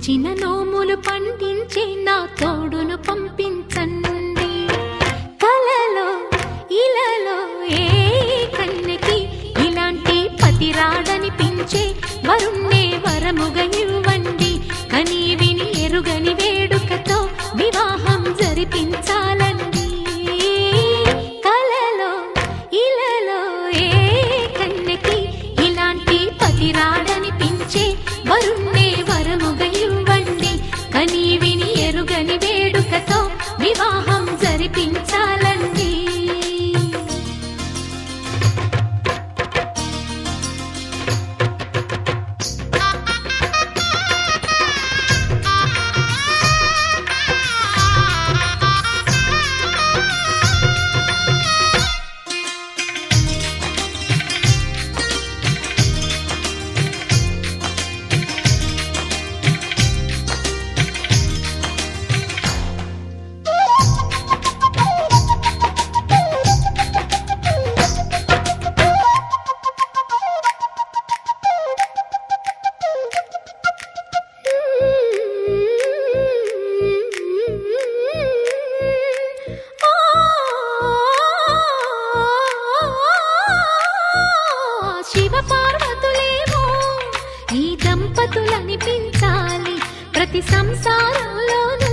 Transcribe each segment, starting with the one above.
నోచిన నోములు పండించే నా తోడును పంపించండి. కలలో ఇలలో ఏ కన్నెకి ఇలాంటి పతి రాడనిపించే వరుణ్ణే వరముగా ఇవ్వండి. కని విని ఎరుగని వేడుకతో వివాహం జరిపించాలండి. కలలో ఇలలో ఏ కన్నెకి ఇలాంటి పతి రాడనిపించే వరుణ్ణే వరముగా ఇవ్వండి. కని విని ఎరుగని వేడుకతో వివాహం జరిపించాలండి. శివ పార్వతులేమో ఈ దంపతులనిపించాలి. ప్రతి సంసారంలోనూ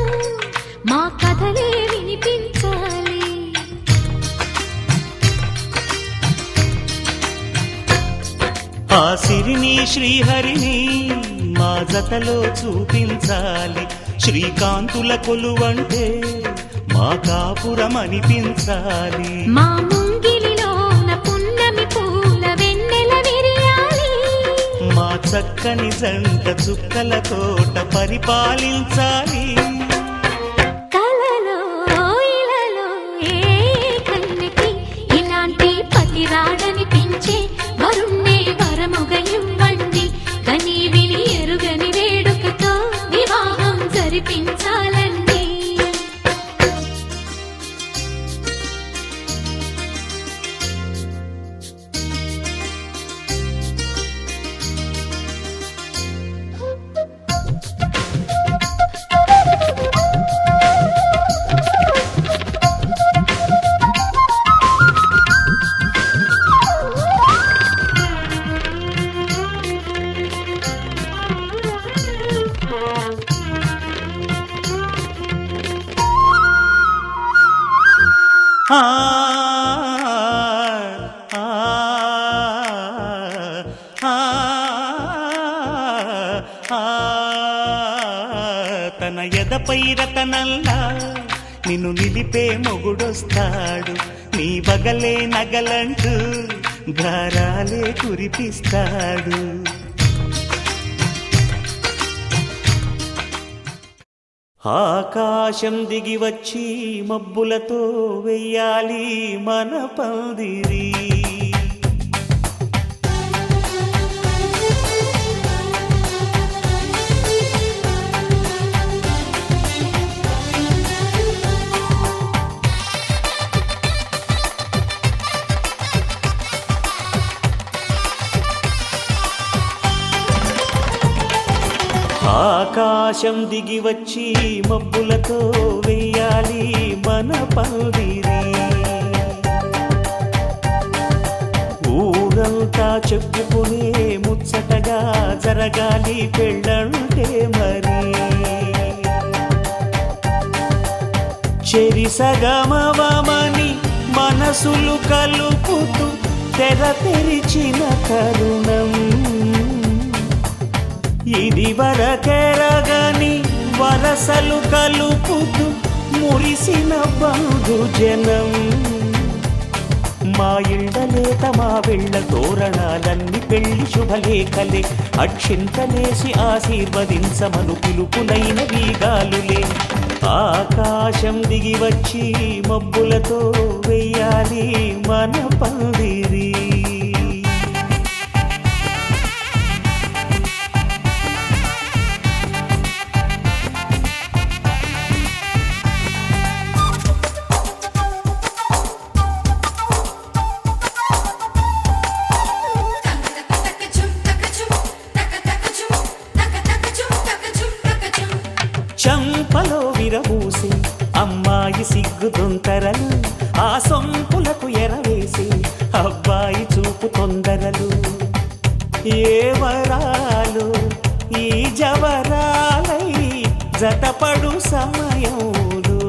మా కథలే వినిపించాలి. ఆ సిరిని శ్రీహరిని మా జతలో చూపించాలి. శ్రీకాంతుల కొలువంటే మా కాపురం అనిపించాలి. మా ముంగిలిలోన పున్నమి పూల వెన్నెల విరియాలి. మా చక్కని జంట చుక్కల తోట పరిపాలించాలి. కలలో ఇలలో ఏ కన్నెకి ఇలాంటి పతి రాడనిపించే వరుణ్ణే వరముగా ఇవ్వండి. కని విని ఎరుగని వేడుకతో వివాహం జరిపించాలండి. తన ఎదపై రతనల్లా నిన్ను నిలిపే మొగుడొస్తాడు. నీ బగలే నగలంటూ గారాలే కురిపిస్తాడు. ఆకాశం దిగి వచ్చి మబ్బులతో వెయ్యాలి మన పందిరి. ఆకాశం దిగి వచ్చి మబ్బులతో వెయ్యాలి మన పందిరి. ఊరంతా చెప్పుకునే ముచ్చటగా జరగాలి పెళ్ళంటే మరి. చెరిసగమవమని మనసులు కలుపుతూ తెర తెరిచిన తరుణం ఇది. వరకెరగని వరసలు కలుపుతూ మురిసిన బంధుజనం. మా ఇళ్ళలేత మా వెళ్ళ తోరణాలన్నీ పెళ్లి శుభలేఖలే. అక్షింతలేసి ఆశీర్వదించమను పిలుపునైన వీగాలులే. ఆకాశం దిగి వచ్చి మబ్బులతో వెయ్యాలి మన పందిరి. చంపలో విరబూసి అమ్మాయి సిగ్గు దొంతరలు, ఆ సొంపులకు ఎరవేసి అబ్బాయి చూపు తొందరలు. ఏ వరాలు ఈ జవరాలై జతపడు సమయంలో,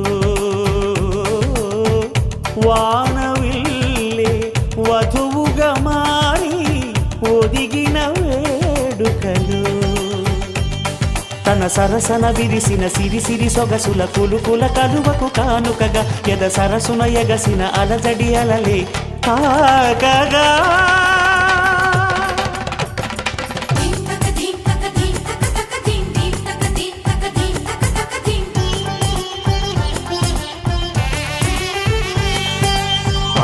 వానవిల్లే వధువుగా మారి ఒదిగిన వేడుకలు. తన సరసన విరిసిన సిరిసిరి సొగసుల కులుకుల కలువకు కానుకగా ఎద సరసున ఎగసిన అలజడి అలలే కాగగా.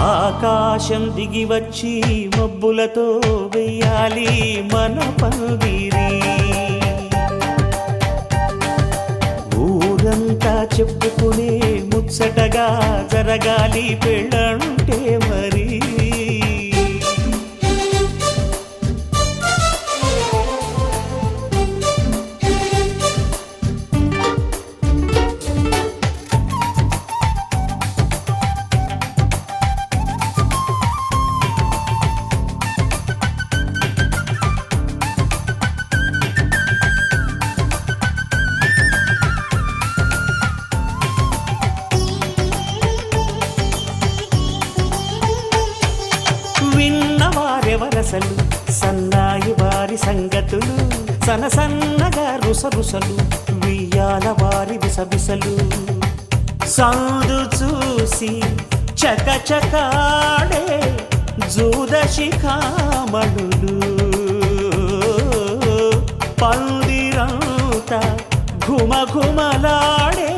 ఆకాశం దిగి వచ్చి మబ్బులతో వెయ్యాలి మన పందిరి, ఊరంతా చెప్పుకునే ముచ్చటగా జరగాలి పెళ్ళంటే మరి. విన్నవారెవరసలు సన్నాయి వారి సంగతులు, సనసన్నగా రుసరుసలు వియ్యాల వారి విసవిసలు. సాధు చూసి చకచకాడే జూదశిఖామణులు, పందిరంతా ఘుమఘుమలాడే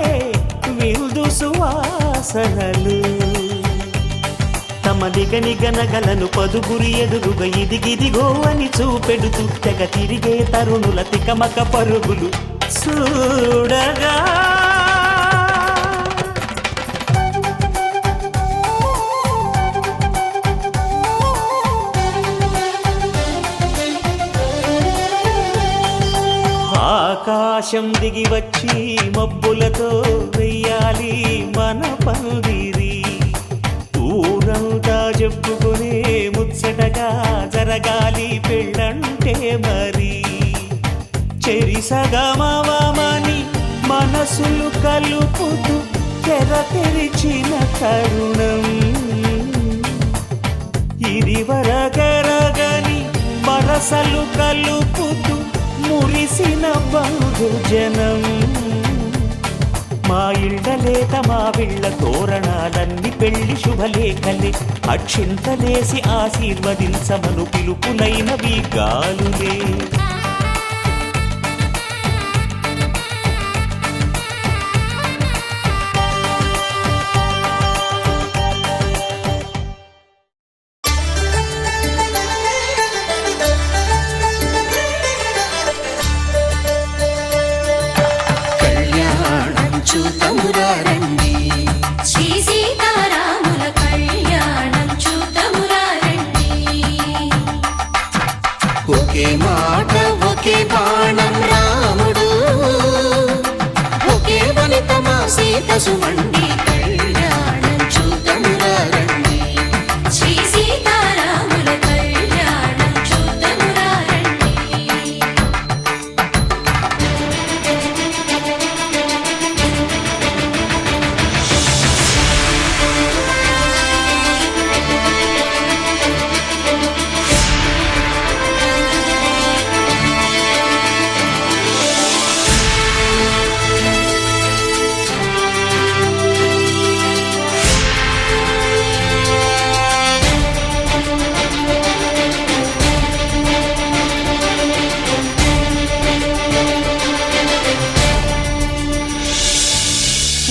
విందు సువాసనలు. తమ నిగనిగనగలను పదుగురి ఎదురుగా ఇదిగిదిగో అని చూపెడుతూ తెగ తిరిగే తరుణుల తికమక పరుగులు చూడగా. ఆకాశం దిగి వచ్చి మబ్బులతో వెయ్యాలి మన పందిరి, ఊరంతా చెప్పుకునే ముచ్చటగా జరగాలి పెళ్ళంటే మరి. చెరిసగమవమని మనసులు కలుపుతూ తెర తెరిచిన తరుణం, ఇదివరగరగని వరసలు కలుపుతూ మురిసిన బంధుజనం. మా ఇళ్ళలేత మా విళ్ళ తోరణాలన్నీ పెళ్లి శుభలేఖలే, అక్షింతలేసి ఆశీర్వదించమను పిలుపులైనవి గాలులే. చూతమురారండి శ్రీ సీతారాముల కళ్యాణం చూతమురారండి. ఒకే మాట ఒకే బాణం రాముడు, ఒకే వనిత మా సీత సుమండి కళ్యాణం చూతమురారండి. శ్రీ సీతారాముల కళ్యాణం చూతమురారండి.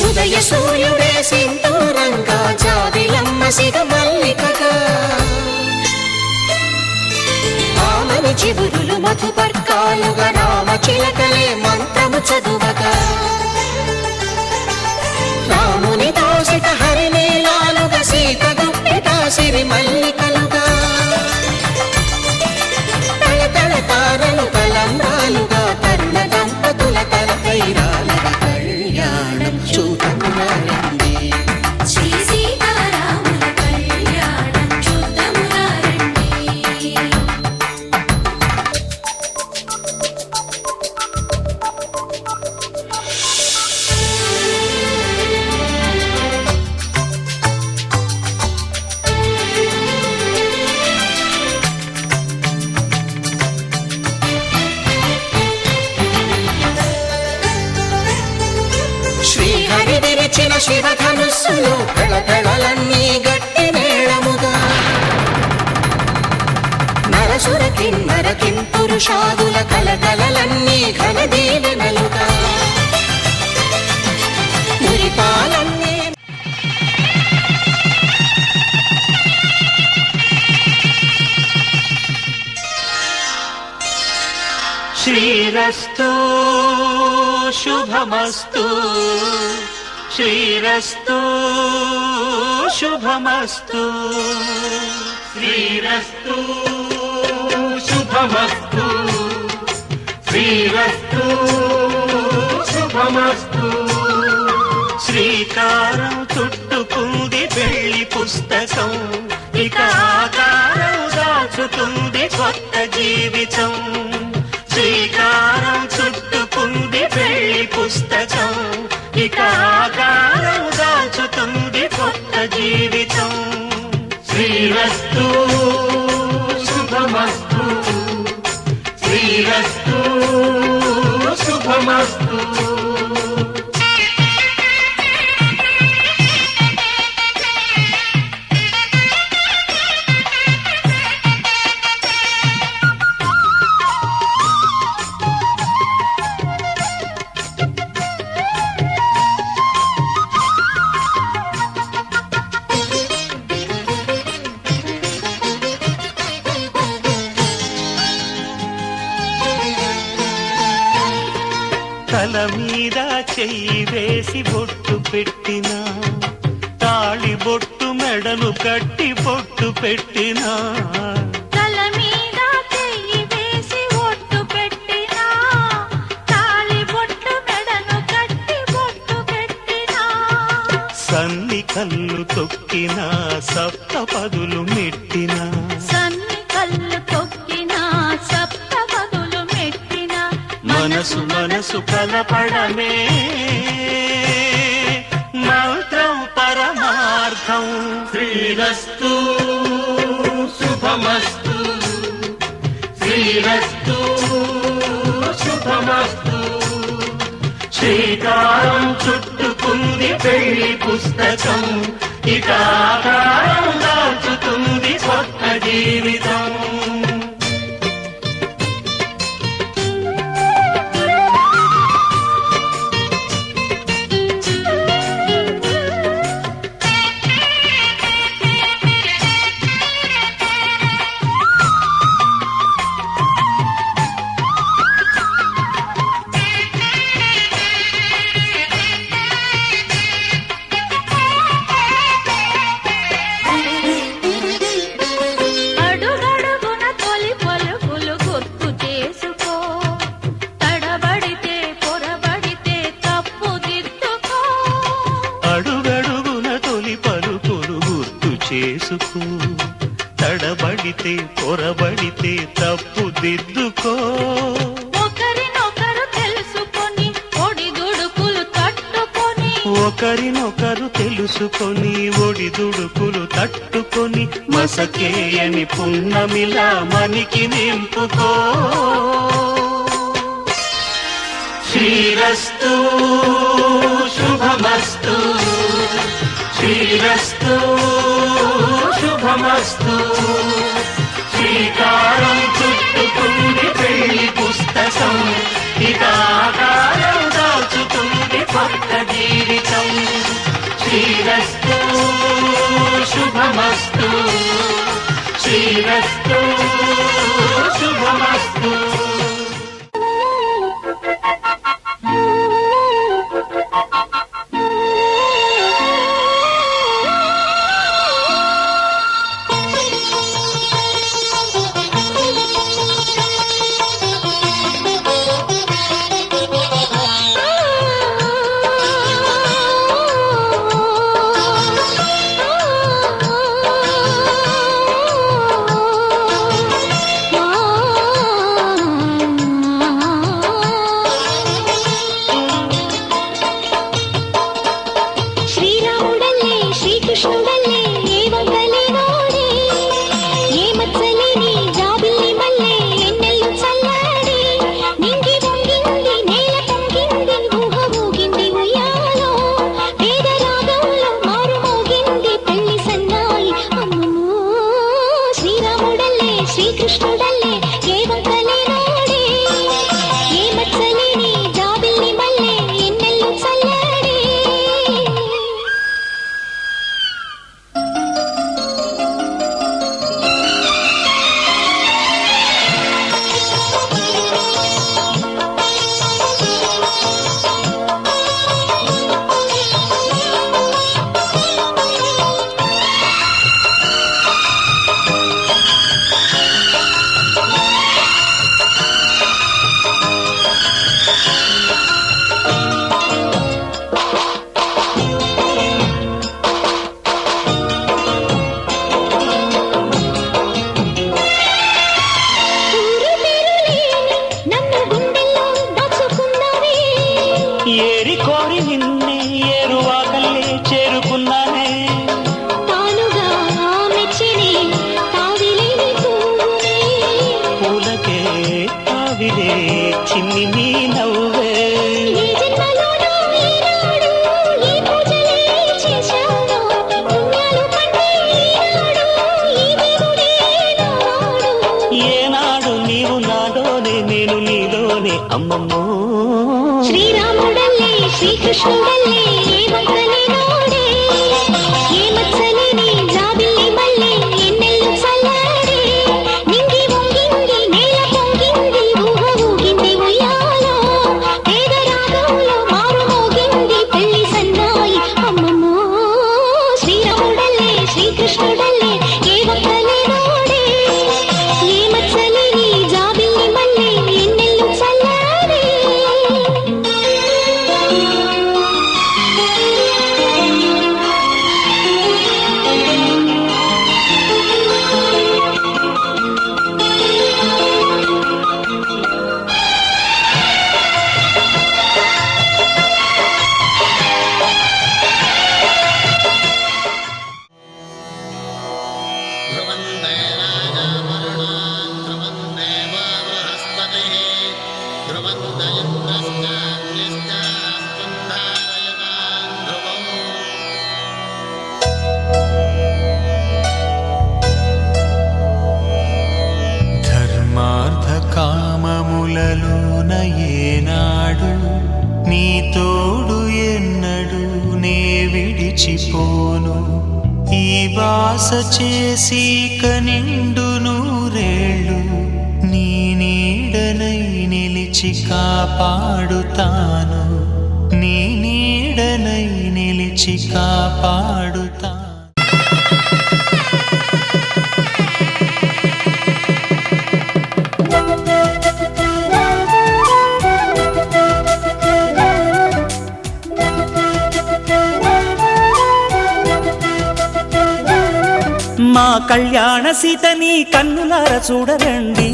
ఉదయ సూర్యుడే సింధూరంగా జాబిలమ్మ సిగ మల్లికగా, ఆమని చివురులు మధుపర్కాలుగా రామ చిలకలే మంత్రము చదువగా, రాముని దోసిట హరినీలాలుగా సీత గుప్పిట సిరి మల్లికలుగా, తళతళ తారలు తలంబ్రాలుగా తరుణ దంపతుల తలపైరాలుగా శివధనుస్సులు కళకళలన్నీ గట్టి మేళముగా నరసుర కిన్నర కింపురుషాదుల కలకలలన్నీ ఘనదీవెనలుగా మురిపాలన్నీ శ్రీరస్తు శుభమస్తు శ్రీరస్తు శుభమస్తు శ్రీరస్తు శుభమస్తు శ్రీరస్తు శుభమస్తు శ్రీకారం చుట్టుకుంది పెళ్లి పుస్తకం ఇక ఆకారం దాచుతుంది కొత్త జీవితం శ్రీకారం చుట్టుకుంది పెళ్లి పుస్తకం ఇక ఆకారం దాచుతుంది కొత్త జీవితం శ్రీరస్తు శుభమస్తు శ్రీరస్తు శుభమస్తు తల మీద చెయ్యి వేసి బొట్టు పెట్టినా తాళి బొట్టు మెడలు కట్టి బొట్టు పెట్టినా తల మీద చెయ్యి వేసి ఒట్టు పెట్టినా తాళి బొట్టు మెడను కట్టి బొట్టు పెట్టినా సన్ని కళ్ళు తొక్కినా సప్త పదులు మెట్టినా సన్ని కళ్ళు తొక్కినా సప్త పదులు మెట్టినా మనసు మనసు కలపడమే మంత్రం పరమార్థం శ్రీరస్తు శుభమస్తు శ్రీరస్తు శుభమస్తు శ్రీకారం చుట్టుకుంది పెళ్లి పుస్తకం ఇక ఆకారం దాచుతుంది కొత్త జీవితం అడుగడుగున తొలి పలుకులు గుర్తు చేసుకో తడబడితే పొరబడితే తప్పు దిద్దుకో అడుగడుగున తొలి పలుకులు గుర్తు చేసుకో తడబడితే పొరబడితే తప్పు దిద్దుకో ఒకరినొకరు తెలుసుకొని ఒడిదుడుకులు తట్టుకొని ఒకరినొకరు తెలుసుకొని ఒడిదుడుకులు తట్టుకొని మసకేయని పున్నమిలా మనికి నింపుకో శ్రీరస్తు శుభమస్తు శ్రీరస్తు శుభమస్తు శ్రీకారం చుట్టుకుంది పెళ్లి పుస్తకం ఇక ఆకారం దాచుతుంది కొత్త జీవితం శ్రీరస్తు శుభమస్తు శ్రీరస్తు శుభమస్తు మళ్ళీ నీ నవ్వే. ఈ జన్మలోనూ ఈనాడు ఈ పూజలే చేశాను, పుణ్యాలు పండే ఈనాడు ఈ దేవుడే నాడు. ఏనాడు నీవు నాలోనే నేను నీలోనే అమ్మమ్మో. శ్రీరాముడల్లే శ్రీకృష్ణుడల్లే ఏ భక్తలే నోడే, ఏ మత్సలేని జాబిల్లి మల్లె ఎన్నెల్లు చల్లారే. నింగి వంగింది నేల పొంగింది ఊహ ఊగింది ఉయ్యాలో, పేద రాగంలో మారు మోగింది పెళ్లి సన్నాయి అమ్మమ్మో. శ్రీరాముడల్లే శ్రీకృష్ణుడల్లే ఏ భక్తలే నోడే, ఏ మత్సలేని జాబిల్లి మల్లె ఎన్నెల్లు చల్లారే. ధర్మార్థ కామములలోన ఏనాడు నీ తోడు ఎన్నడు నే విడిచిపోను. ఈ వాస చేసి కనిండు నూరేళ్ళు నీ నీడనై నిలిచి కాపాడుతాను, నీ నీడనై నిలిచి కాపాడుతాను. మా కళ్యాణ సీతని కన్నులార చూడరండి,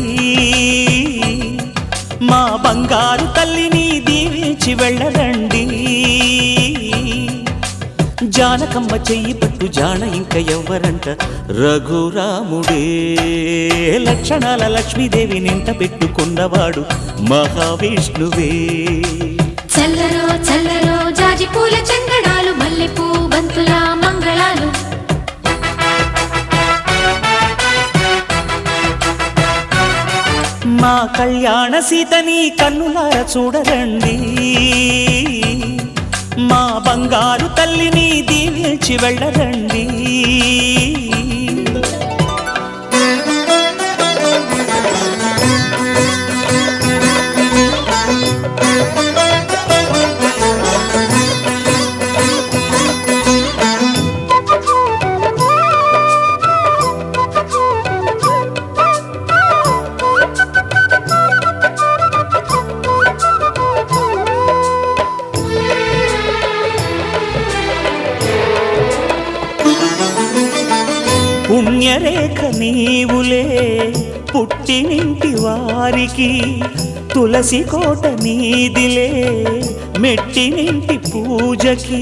మా బంగారు తల్లిని దీవించి వెళ్ళరండి. జానకమ్మ చెయ్యి పట్టు జాన ఇంక ఎవ్వరంట, రఘురాముడే లక్షణాల లక్ష్మీదేవి నింట పెట్టుకున్నవాడు మహావిష్ణువే. చల్లరో చల్లరో జాజి పూల చందనాలు మల్లెపూ బంతుల మంగళాలు, మా కళ్యాణ సీతని కన్నులార చూడరండి, మా బంగారు తల్లిని దీవించి వెళ్ళరండి. పుణ్యరేఖ నీవులే పుట్టినింటి వారికి, తులసి కోట నీదిలే మెట్టినింటి పూజకి.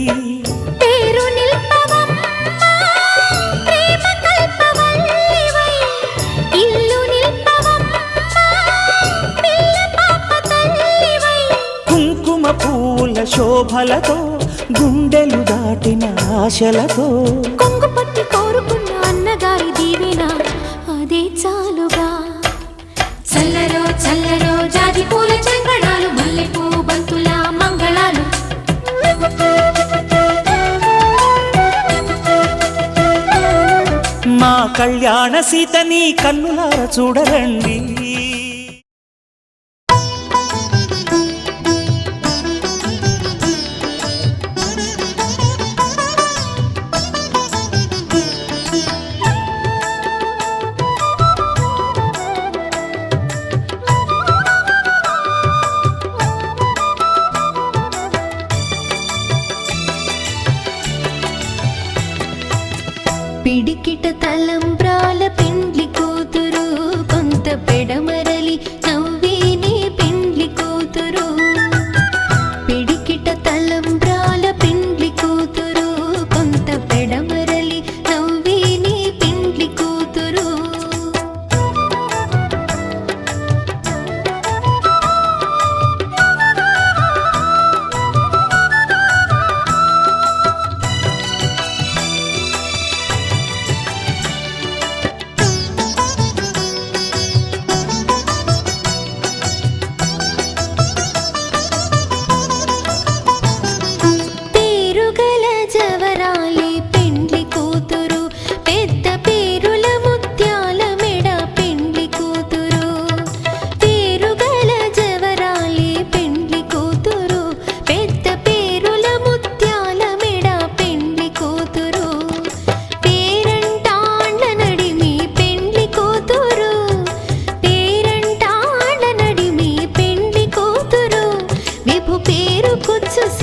పేరు నిల్పవమ్మా ప్రేమ కల్పవల్లివై, ఇల్లు నిల్పవమ్మా పిల్ల పాప తల్లివై. కుంకుమ పూల శోభలతో గుండెలు దాటిన ఆశలతో, కొంగు పట్టి కోరుకున్న అన్నగారి దీవెన అదే చాలుగా. చల్లరో చల్లరో జాజి పూల చందనాలు మల్లెపూ బంతుల మంగళాలు, మా కళ్యాణ సీతని కన్నులార చూడరండి. పిడికిట తలంబ్రాల పెండ్లి కూతురు, కొంత పెడమరలి నవ్వేనే పెండ్లి కూతురు. పిడికిట తలంబ్రాల పెండ్లి కూతురు, కొంత పెడమరలి నవ్వేనే పెండ్లి కూతురు.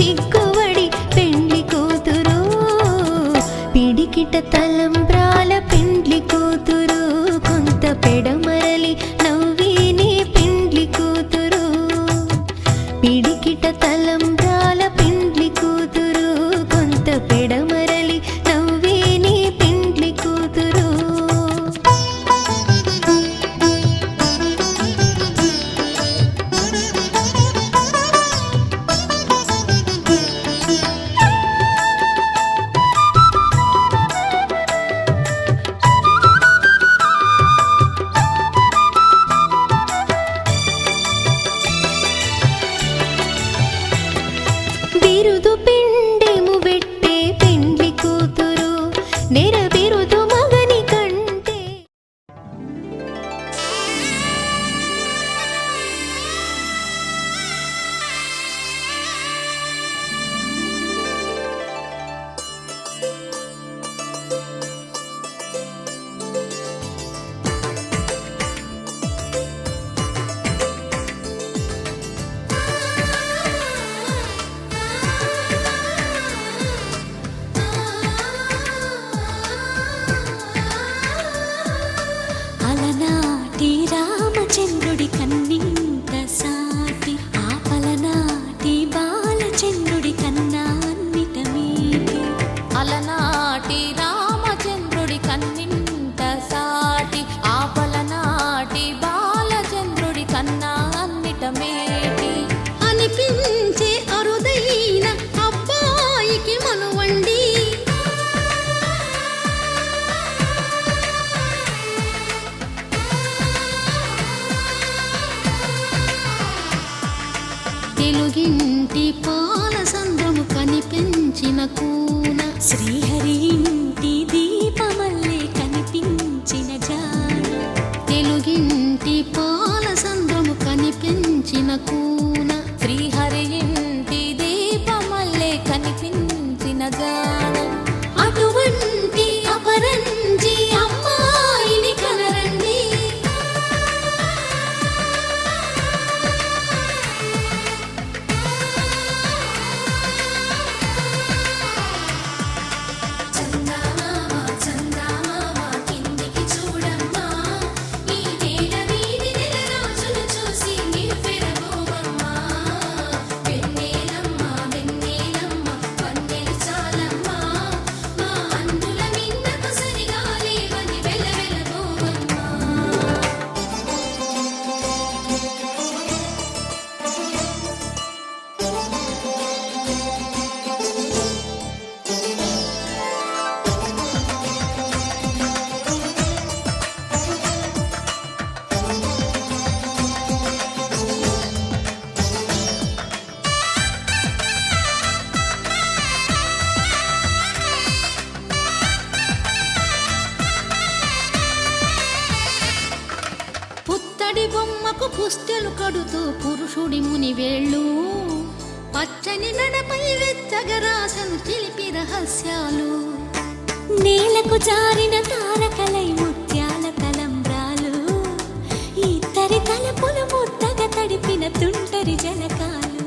సిగ్గువడి పెండ్లి కూతురు పిడికిట తలంబ్రాల పెండ్లి కూతురు కొంత పెడమరలి నవ్విని పెండ్లి కూతురు పిడికిట తలంబ్రాల పెండ్లి కూతురు కొంత పెడమరలి నవ్విని పెండ్లి కూతురు బిరుదు పిండెము వెట్టే పెండ్లి కూతురు నెర బిరుదు మగని కంటే అలనాటి రామచంద్రుడి కన్నింత సాటి ఆపలనాటి బాలచంద్రుడి కన్నా అన్నిట మీటి అలనాటి రామచంద్రుడి కన్నింత సాటి ఆపలనాటి బాలచంద్రుడి కన్నా అన్నిట మేటి అనిపించే అరుదైన అబ్బాయికి మనువండి తెలుగింటి పాలసంద్రము కనిపించిన కూన శ్రీహరి ఇంటి దీపమల్లే కనిపించిన జాన తెలుగింటి పాలసంద్రము కనిపించిన కూన శ్రీహరి ఇంటి దీపమల్లే కనిపించిన జాడ అటువంటి అపరంజి అమ్మాయిని కనరండి చందమామ చందమామ కిందికి చూడమ్మా ఈ నేల వీధి నెల రోజులు చూసి నివ్వెరబోవమ్మా వెన్నెలమ్మ వెన్నెలమ్మ వన్నెలు చాలమ్మా మా అందుల మిన్నకు సరిగా లేవని వెలవెలబోవమ్మా పుత్తడి బొమ్మకు పుస్తెలు కడుతూ పురుషుడి ముని వేళ్ళు పచ్చని నడపై వెచ్చగరాసను చిలిపి రహస్యాలు నేలకు జారిన తారకలై ముత్యాల తలంబ్రాలు ఇద్దరి తలపులు ముద్దగా తడిపిన తుంటరి జలకాలు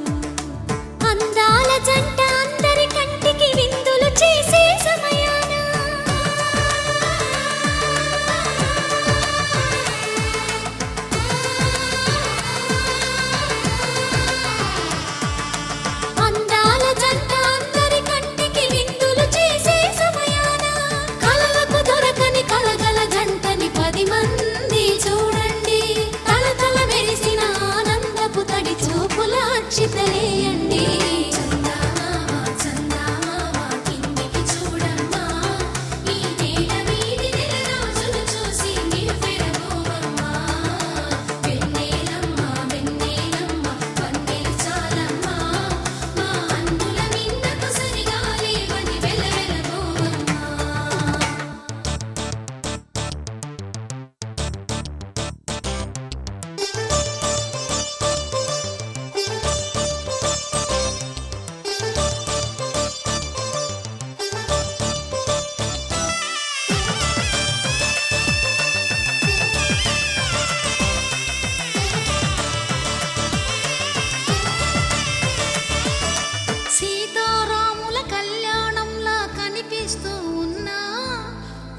అందాల జంట అందరి కంటికి విందులు చేసే సమయాన అందాల జంట అందరి కంటికి విందులు చేసే సమయాన కలలకు దొరకని కలగల జంటని 10 మంది చూడండి తల తల మెరిసిన ఆనందపు తడి చూపుల అచ్చితలేయండి చందమామ చందమామ కిందికి చూడమ్మా ఈ నేల వీధి నెల రోజులు చూసి నివ్వెరబోవమ్మా వెన్నెలమ్మ వెన్నెలమ్మ వన్నెలు చాలమ్మా మా అందుల మిన్నకు సరిగా లేవని వెలవెలబోవమ్మా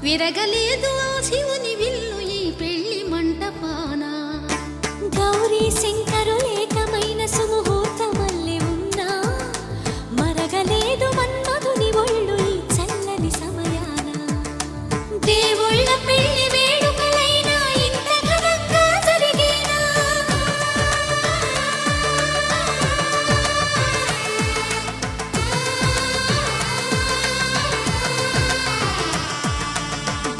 విరగలేదు ఆ శివుని విల్లు ఈ పెళ్లి మంటపాన. గౌరీ శంకరు ఏకమైన సుముహూర్తమల్లె ఉన్నా మరగలేదు మన్మధుని ఒళ్ళు ఈ చల్లని సమయాన. దేవుళ్ళ పెళ్లి వేడుకలైనా ఇంత ఘనంగా జరిగేనా?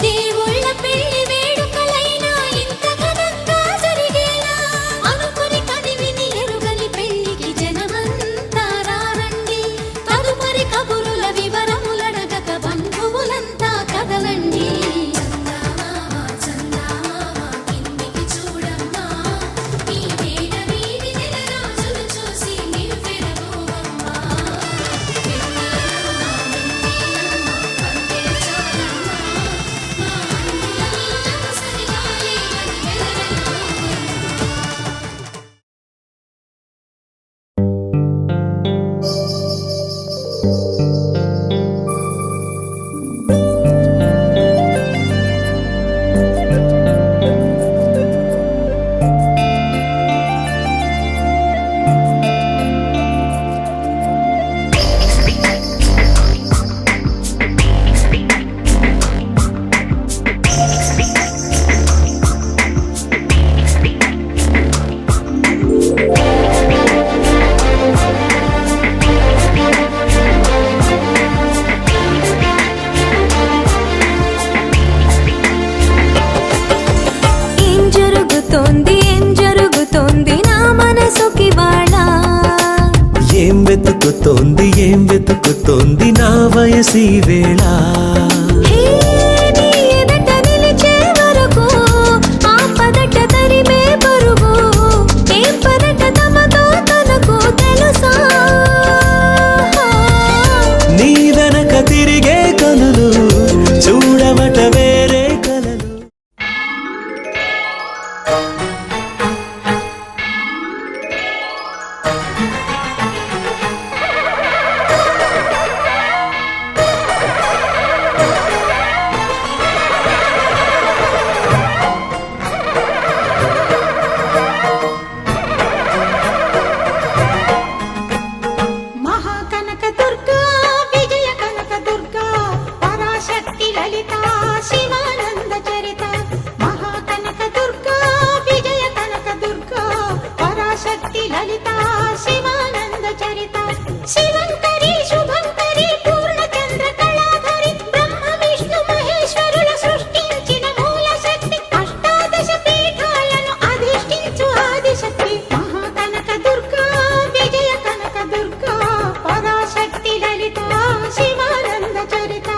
దేవుళ్ళ పెళ్లి వేడుకలైనా ఇంత ఘనంగా జరిగేనా? అనుకుని కనివిని ఎరుగని పెళ్లికి జనమంతా రారండి. తదుపరి కబురుల వివరములడగక బంధువులంతా కదలండి. చందమామ చందమామ కిందికి చూడమ్మా, ఈ వేడ వీధి నెలరాజులు చూసి నివ్వెరబోవమ్మా. వెన్నెలమ్మ వెన్నెలమ్మ పందెల చాలమ్మా, మా అన్నుల మీదకు సరిగా లేవని వెలవెలబోవమ్మా. ఏం జరుగుతోంది నా మనసుకి వాళ్ళ? ఏం వెతుకుతోంది నా వయసి వేళ? హే, నీ ఎదుట నిలిచే వరకు ఆపదట తరిమే పరుగు. ఏం పదట తమతో తనకు తెలుసా? నీ వెనక తిరిగే కనులు చూడవట వేరే కలలు. మహాకనక దుర్గా విజయ కనక దుర్గా పరాశక్తి లలిత శివానంద చరిత. మహాకనక దుర్గా విజయ కనక దుర్గా పరాశక్తి లలిత శివానంద చరిత. శివంకరి శుభంకరి పూర్ణచంద్ర కళాధరి బ్రహ్మ విష్ణు మహేశ్వరుల సృష్టించిన మూల శక్తి. అష్టాదశ పీఠాలను అధిష్ఠించు ఆదిశక్తి. మహాకనక దుర్గా విజయ కనక దుర్గా పరాశక్తి లలిత శివానంద చరిత.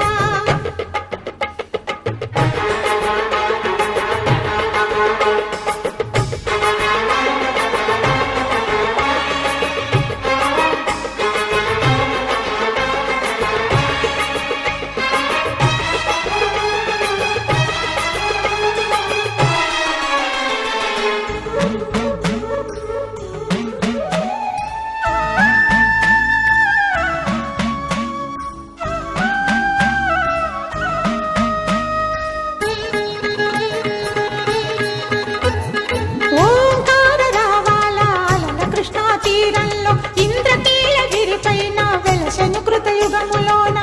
ఓంకార రావాల అలల కృష్ణా తీరంలో ఇంద్రకీలగిరి పైన వెలసెను కృతయుగములోన.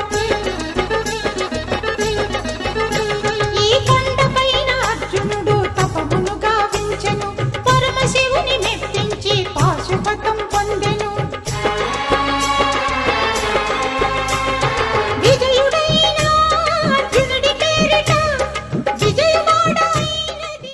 ఈ కొండపైన అర్జునుడు తపమును గావించెను, పరమశివుని మెప్పించి పాశుపతం పొందెను. విజయుడైన అర్జునుడి పేరిట విజయవాడ అయినది.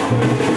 Thank you.